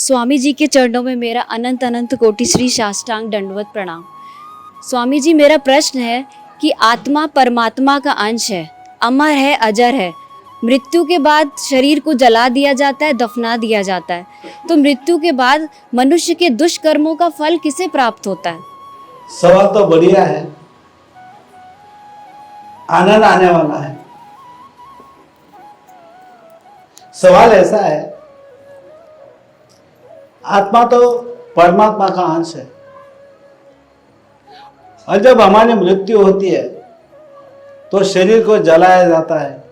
स्वामी जी के चरणों में मेरा अनंत अनंत कोटि श्री साष्टांग दंडवत प्रणाम। स्वामी जी, मेरा प्रश्न है कि आत्मा परमात्मा का अंश है, अमर है, अजर है। मृत्यु के बाद शरीर को जला दिया जाता है, दफना दिया जाता है, तो मृत्यु के बाद मनुष्य के दुष्कर्मों का फल किसे प्राप्त होता है? सवाल तो बढ़िया है, आनंद आने वाला है। सवाल ऐसा है, आत्मा तो परमात्मा का अंश है और जब हमारी मृत्यु होती है तो शरीर को जलाया जाता है,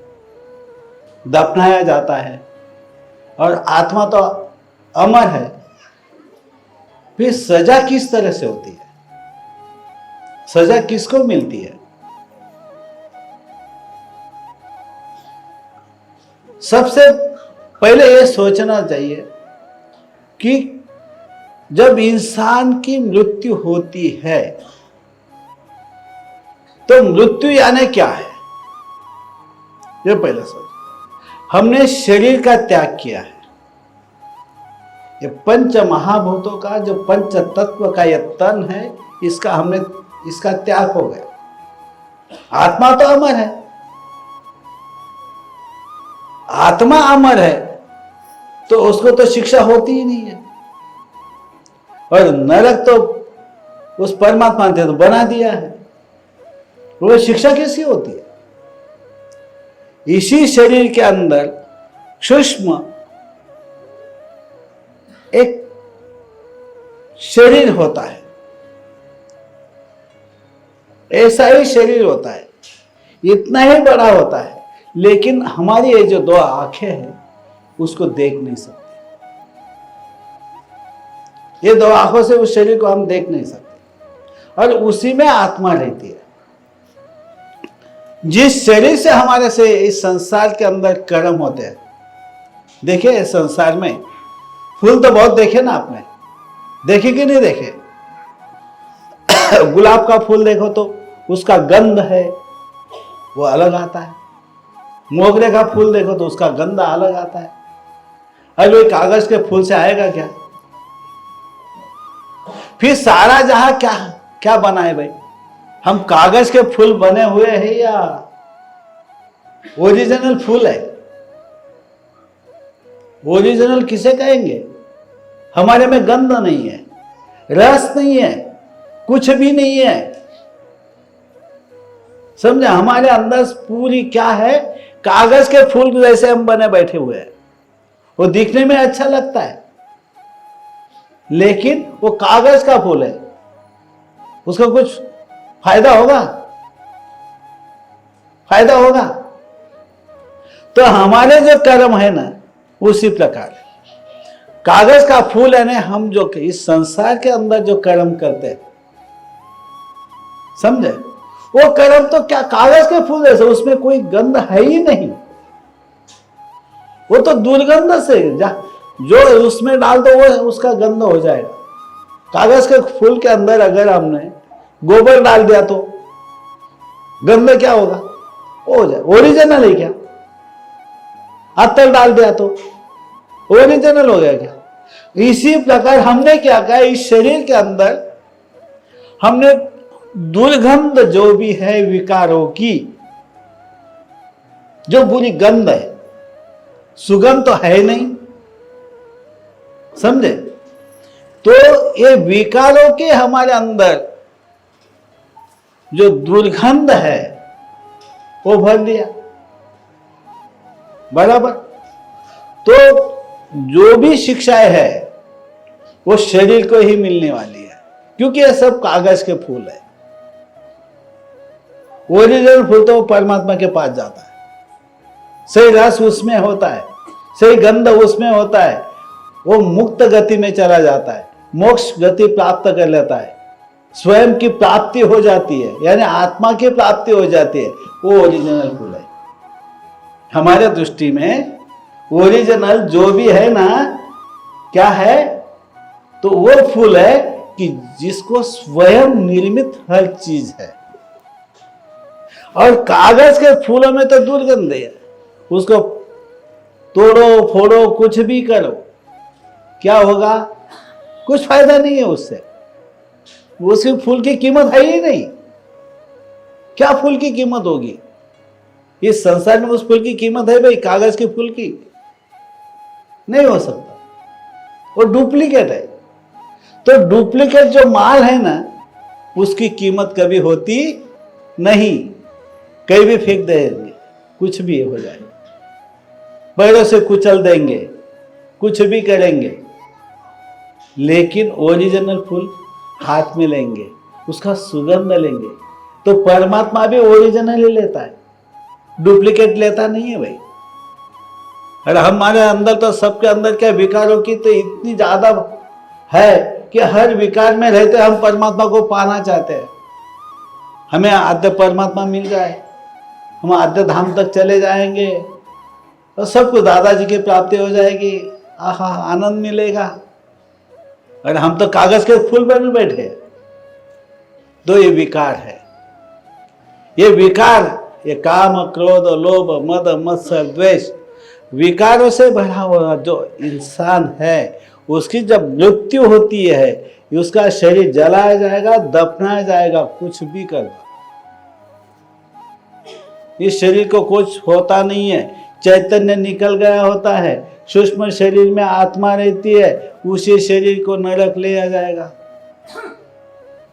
दफनाया जाता है और आत्मा तो अमर है। फिर सजा किस तरह से होती है, सजा किसको मिलती है? सबसे पहले ये सोचना चाहिए कि जब इंसान की मृत्यु होती है तो मृत्यु यानी क्या है, ये पहले सोच। हमने शरीर का त्याग किया है, ये पंच महाभूतों का जो पंच तत्व का ये तन है, इसका त्याग हो गया। आत्मा तो अमर है, आत्मा अमर है तो उसको तो शिक्षा होती ही नहीं है। और नरक तो उस परमात्मा ने तो बना दिया है, वो शिक्षा किसकी होती है? इसी शरीर के अंदर सूक्ष्म एक शरीर होता है, ऐसा ही शरीर होता है, इतना ही बड़ा होता है, लेकिन हमारी ये जो दो आंखें हैं उसको देख नहीं सकते। ये दो आंखों से उस शरीर को हम देख नहीं सकते और उसी में आत्मा रहती है। जिस शरीर से हमारे से इस संसार के अंदर कर्म होते हैं, देखिए इस संसार में फूल तो बहुत देखे ना आपने, देखे कि नहीं देखे? गुलाब का फूल देखो तो उसका गंध है वो अलग आता है, मोगरे का फूल देखो तो उसका गंध अलग आता है। अरे वो कागज के फूल से आएगा क्या? फिर सारा जहां क्या क्या बना है भाई? हम कागज के फूल बने हुए हैं या ओरिजिनल फूल है? ओरिजिनल किसे कहेंगे? हमारे में गंध नहीं है, रस नहीं है, कुछ भी नहीं है, समझे? हमारे अंदर पूरी क्या है, कागज के फूल जैसे हम बने बैठे हुए हैं। वो दिखने में अच्छा लगता है लेकिन वो कागज का फूल है, उसका कुछ फायदा होगा? फायदा होगा? तो हमारे जो कर्म है ना, उसी प्रकार कागज का फूल है ना, हम जो इस संसार के अंदर जो कर्म करते हैं, समझे? वो कर्म तो क्या कागज के फूल जैसे, उसमें कोई गंध है ही नहीं, वो तो दुर्गंध से जो उसमें डाल दो वो उसका गंध हो जाएगा। कागज के फूल के अंदर अगर हमने गोबर डाल दिया तो गंध क्या होगा? हो जाए, ओरिजिनल है क्या? अत्तर डाल दिया तो ओरिजिनल हो गया क्या? इसी प्रकार हमने क्या कहा, इस शरीर के अंदर हमने दुर्गंध जो भी है विकारों की, जो बुरी गंध है, सुगंध तो है नहीं, समझे? तो ये विकारों के हमारे अंदर जो दुर्गंध है वो भर दिया, बराबर। तो जो भी शिक्षाएं है वो शरीर को ही मिलने वाली है, क्योंकि ये सब कागज के फूल है। ओरिजिनल फूल तो परमात्मा के पास जाता है, सही रस उसमें होता है, सही गंध उसमें होता है, वो मुक्त गति में चला जाता है, मोक्ष गति प्राप्त कर लेता है, स्वयं की प्राप्ति हो जाती है, यानी आत्मा की प्राप्ति हो जाती है। वो ओरिजिनल फूल है हमारे दृष्टि में। ओरिजिनल जो भी है ना, क्या है? तो वो फूल है कि जिसको स्वयं निर्मित हर चीज है। और कागज के फूलों में तो दुर्गंध है, उसको तोड़ो फोड़ो कुछ भी करो, क्या होगा? कुछ फायदा नहीं है उससे। उसके फूल की कीमत है ही नहीं। क्या फूल की कीमत होगी? इस संसार में उस फूल की कीमत है भाई? कागज के फूल की नहीं हो सकता, वो डुप्लीकेट है। तो डुप्लीकेट जो माल है ना, उसकी कीमत कभी होती नहीं। कहीं भी फेंक देंगे, कुछ भी हो जाएगा, पैरों से कुचल देंगे, कुछ भी करेंगे, लेकिन ओरिजिनल फूल हाथ में लेंगे, उसका सुगंध लेंगे। तो परमात्मा भी ओरिजिनल ही लेता है, डुप्लीकेट लेता नहीं है भाई। और हमारे अंदर तो, सबके अंदर क्या विकारों की तो इतनी ज्यादा है कि हर विकार में रहते हम परमात्मा को पाना चाहते हैं। हमें आद्य परमात्मा मिल जाए, हम आद्य धाम तक चले जाएंगे और सब कुछ दादाजी की प्राप्ति हो जाएगी, आहा आनंद मिलेगा। और हम तो कागज के फूल पर भी बैठे। तो ये विकार है, ये विकार, ये काम क्रोध लोभ मद मत्सर द्वेष, विकारों से भरा हुआ जो इंसान है, उसकी जब मृत्यु होती है, उसका शरीर जलाया जाएगा, दफनाया जाएगा, कुछ भी करवा, इस शरीर को कुछ होता नहीं है। चैतन्य निकल गया होता है, सूक्ष्म शरीर में आत्मा रहती है, उसी शरीर को नरक ले आ जाएगा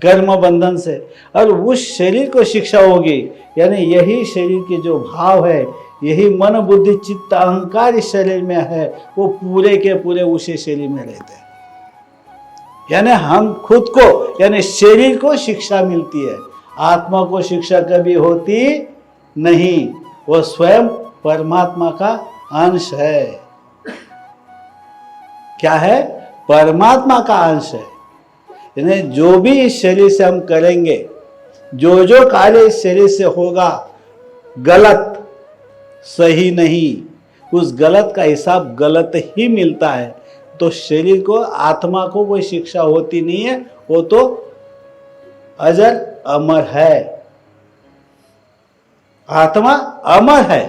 कर्म बंधन से। और उस शरीर को शिक्षा होगी, यानी यही शरीर के जो भाव है, यही मन बुद्धि चित्त अहंकार इस शरीर में है, वो पूरे के पूरे उसी शरीर में रहते हैं। यानी हम खुद को, यानी शरीर को शिक्षा मिलती है, आत्मा को शिक्षा कभी होती नहीं। वो स्वयं परमात्मा का अंश है। क्या है? परमात्मा का अंश है। यानी जो भी इस शरीर से हम करेंगे, जो जो कार्य इस शरीर से होगा, गलत सही नहीं, उस गलत का हिसाब गलत ही मिलता है। तो शरीर को, आत्मा को कोई शिक्षा होती नहीं है, वो तो अजर अमर है। आत्मा अमर है,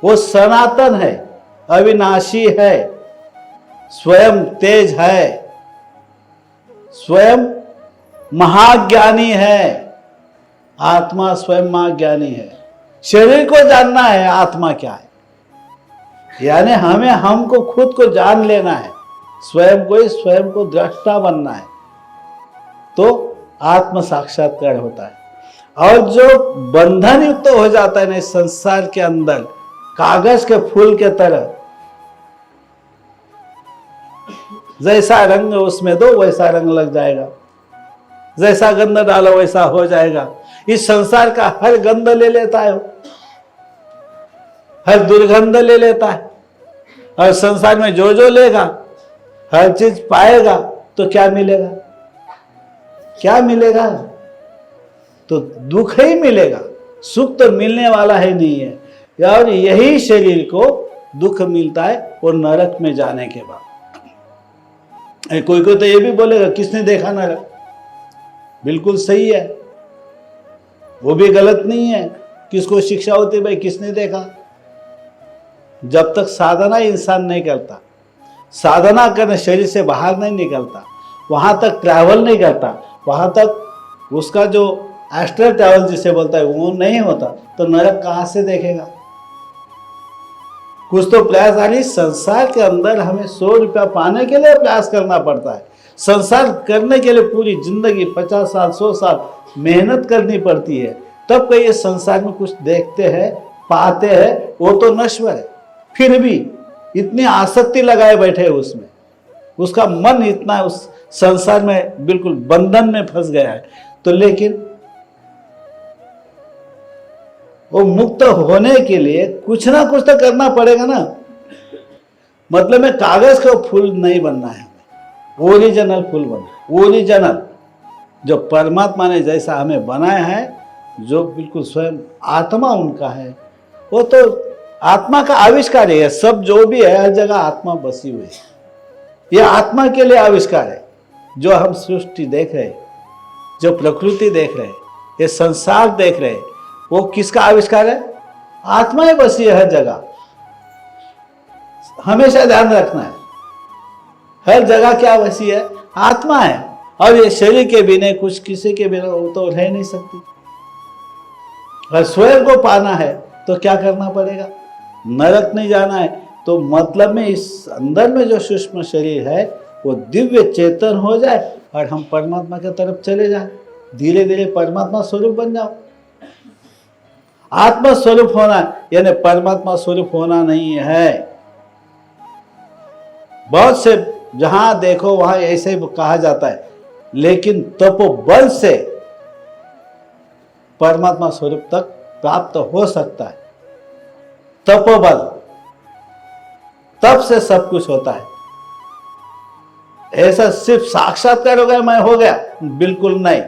वो सनातन है, अविनाशी है, स्वयं तेज है, स्वयं महाज्ञानी है। आत्मा स्वयं महाज्ञानी है। शरीर को जानना है आत्मा क्या है, यानी हमें हमको खुद को जान लेना है, स्वयं को दृष्टा बनना है, तो आत्म साक्षात्कार होता है। और जो बंधन युक्त हो जाता है ना इस संसार के अंदर, कागज के फूल के तरह, जैसा रंग उसमें दो वैसा रंग लग जाएगा, जैसा गंध डालो वैसा हो जाएगा। इस संसार का हर गंध ले लेता है, हर दुर्गंध ले लेता है। और संसार में जो जो लेगा, हर चीज पाएगा, तो क्या मिलेगा? क्या मिलेगा? तो दुख ही मिलेगा, सुख तो मिलने वाला ही नहीं है। और यही शरीर को दुख मिलता है वो नरक में जाने के बाद। कोई कोई तो ये भी बोलेगा किसने देखा नरक? बिल्कुल सही है, वो भी गलत नहीं है। किसको शिक्षा होती है भाई, किसने देखा? जब तक साधना इंसान नहीं करता, साधना करने शरीर से बाहर नहीं निकलता, वहां तक ट्रैवल नहीं करता, वहां तक उसका जो एस्ट्रल ट्रैवल जिसे बोलता है वो नहीं होता, तो नरक कहां से देखेगा? कुछ तो प्रयास, यानी संसार के अंदर हमें 100 रुपया पाने के लिए प्रयास करना पड़ता है। संसार करने के लिए पूरी जिंदगी 50 साल 100 साल मेहनत करनी पड़ती है, तब कहीं इस संसार में कुछ देखते हैं, पाते हैं। वो तो नश्वर है, फिर भी इतनी आसक्ति लगाए बैठे उसमें, उसका मन इतना उस संसार में बिल्कुल बंधन में फंस गया है। तो लेकिन वो मुक्त होने के लिए कुछ ना कुछ तो करना पड़ेगा ना। मतलब में कागज का फूल नहीं बनना है, ओरिजिनल फूल बनना। ओरिजिनल जो परमात्मा ने जैसा हमें बनाया है, जो बिल्कुल स्वयं आत्मा उनका है, वो तो आत्मा का आविष्कार है। सब जो भी है हर जगह आत्मा बसी हुई है, ये आत्मा के लिए आविष्कार है। जो हम सृष्टि देख रहे, जो प्रकृति देख रहे, ये संसार देख रहे, वो किसका आविष्कार है? आत्मा ही बसी है हर जगह। हमेशा ध्यान रखना है, हर जगह क्या वैसी है, आत्मा है। और ये शरीर के बिना, कुछ किसी के बिना वो तो रह नहीं सकती। अगर स्वयं को पाना है तो क्या करना पड़ेगा, नरक नहीं जाना है तो मतलब में इस अंदर में जो सूक्ष्म शरीर है वो दिव्य चेतन हो जाए और हम परमात्मा की तरफ चले जाए, धीरे धीरे परमात्मा स्वरूप बन जाओ। आत्मा स्वरूप होना यानी परमात्मा स्वरूप होना नहीं है। बहुत से जहां देखो वहां ऐसे ही कहा जाता है, लेकिन तपोबल से परमात्मा स्वरूप तक प्राप्त हो सकता है। तपोबल, तप से सब कुछ होता है। ऐसा सिर्फ साक्षात्कार हो गया मैं हो गया, बिल्कुल नहीं।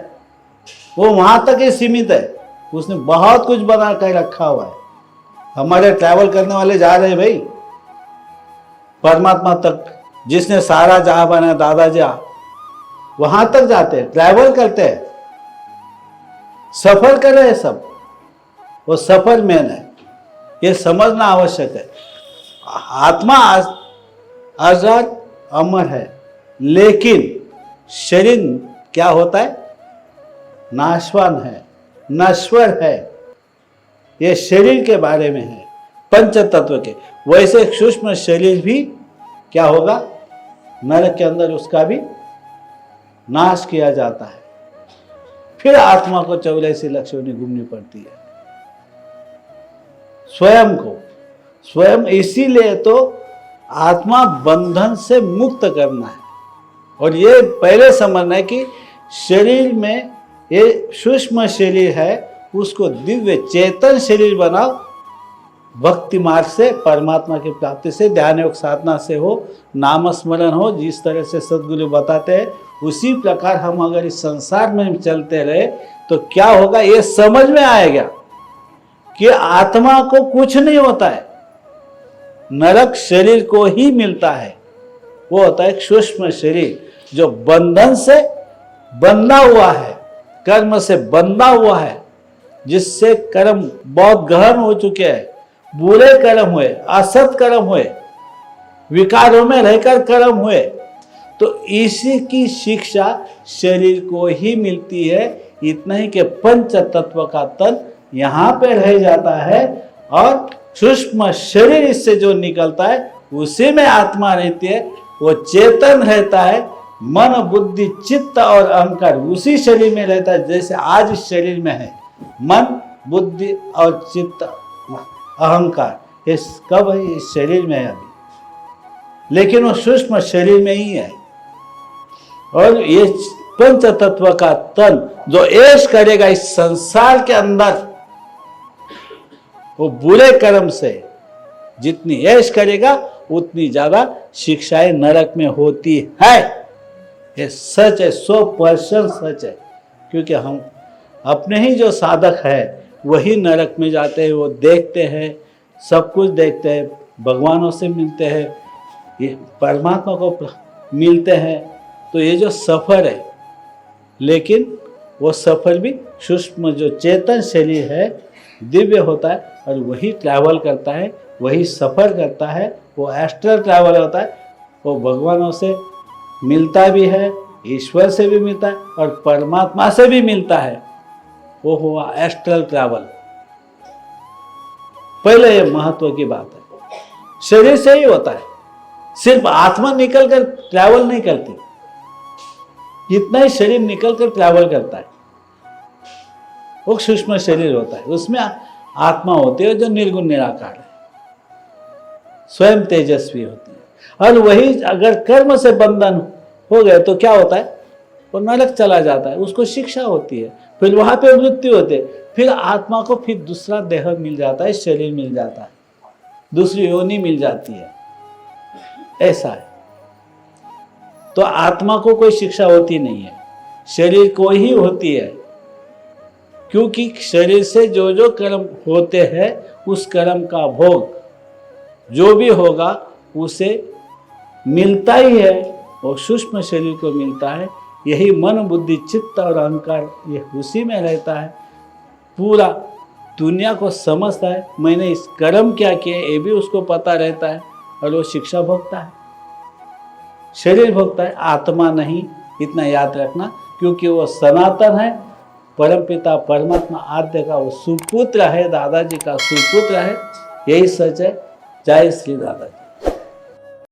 वो वहां तक ही सीमित है। उसने बहुत कुछ बना कर रखा हुआ है। हमारे ट्रैवल करने वाले जा रहे भाई परमात्मा तक, जिसने सारा जहां बनाया दादाजी वहां तक जाते हैं, ट्रैवल करते हैं, सफर कर रहे हैं सब। वो सफर मेन है, ये समझना आवश्यक है। आत्मा आजाद अमर है, लेकिन शरीर क्या होता है, नाशवान है, नश्वर है। ये शरीर के बारे में है, पंच तत्व के। वैसे सूक्ष्म शरीर भी क्या होगा, नरक के अंदर उसका भी नाश किया जाता है। फिर आत्मा को 84 लक्ष्यों घूमनी पड़ती है स्वयं को। स्वयं इसीलिए तो आत्मा बंधन से मुक्त करना है। और ये पहले समझना है कि शरीर में ये सूक्ष्म शरीर है, उसको दिव्य चेतन शरीर बनाओ। भक्ति मार्ग से, परमात्मा की प्राप्ति से, ध्यान योग साधना से हो, नाम स्मरण हो, जिस तरह से सद्गुरु बताते हैं उसी प्रकार हम अगर इस संसार में चलते रहे तो क्या होगा, ये समझ में आएगा कि आत्मा को कुछ नहीं होता है, नरक शरीर को ही मिलता है। वो होता है सूक्ष्म शरीर जो बंधन से बंधा हुआ है, कर्म से बंधा हुआ है, जिससे कर्म बहुत गहन हो चुके हैं। बुरे कर्म हुए, असत कर्म हुए, विकारों में रहकर कर्म हुए, तो इसी की शिक्षा शरीर को ही मिलती है। इतना ही कि पंच तत्व का तन यहाँ पे रह जाता है और सूक्ष्म शरीर इससे जो निकलता है उसी में आत्मा रहती है। वो चेतन रहता है, मन बुद्धि चित्त और अहंकार उसी शरीर में रहता है। जैसे आज इस शरीर में है मन बुद्धि और चित्त अहंकार, ये कब है, इस शरीर में है अभी, लेकिन वो सूक्ष्म शरीर में ही है। और ये पंच तत्व का तन जो ऐश करेगा इस संसार के अंदर, वो बुरे कर्म से जितनी ऐश करेगा उतनी ज्यादा शिक्षाएं नरक में होती है। ये सच है, 100% सच है। क्योंकि हम अपने ही जो साधक है वही नरक में जाते हैं, वो देखते हैं, सब कुछ देखते हैं, भगवानों से मिलते हैं, ये परमात्मा को मिलते हैं। तो ये जो सफ़र है, लेकिन वो सफ़र भी सूक्ष्म जो चेतन शरीर है दिव्य होता है और वही ट्रैवल करता है, वही सफ़र करता है। वो एस्ट्रल ट्रैवल होता है, वो भगवानों से मिलता भी है, ईश्वर से भी मिलता है और परमात्मा से भी मिलता है। वो हुआ एस्ट्रल ट्रैवल। पहले ये महत्व की बात है, शरीर से ही होता है, सिर्फ आत्मा निकल कर ट्रैवल नहीं करती, इतना ही शरीर निकल कर ट्रैवल करता है। वो सूक्ष्म शरीर होता है, उसमें आत्मा होती है जो निर्गुण निराकार है, स्वयं तेजस्वी होती है। और वही अगर कर्म से बंधन हो गए तो क्या होता है, वो नरक चला जाता है, उसको शिक्षा होती है, फिर वहां पे मृत्यु होती है, फिर आत्मा को फिर दूसरा देह मिल जाता है, शरीर मिल जाता है, दूसरी योनि मिल जाती है। ऐसा है। तो आत्मा को कोई शिक्षा होती नहीं है, शरीर को ही होती है। क्योंकि शरीर से जो जो कर्म होते हैं उस कर्म का भोग जो भी होगा उसे मिलता ही है, और सूक्ष्म शरीर को मिलता है। यही मन बुद्धि चित्त और अहंकार ये उसी में रहता है। पूरा दुनिया को समझता है, मैंने इस कर्म क्या किए ये भी उसको पता रहता है और वो शिक्षा भोगता है। शरीर भोगता है, आत्मा नहीं, इतना याद रखना, क्योंकि वो सनातन है, परमपिता परमात्मा आद्य का वो सुपुत्र है, दादाजी का सुपुत्र है, यही सच है। जय श्री दादाजी।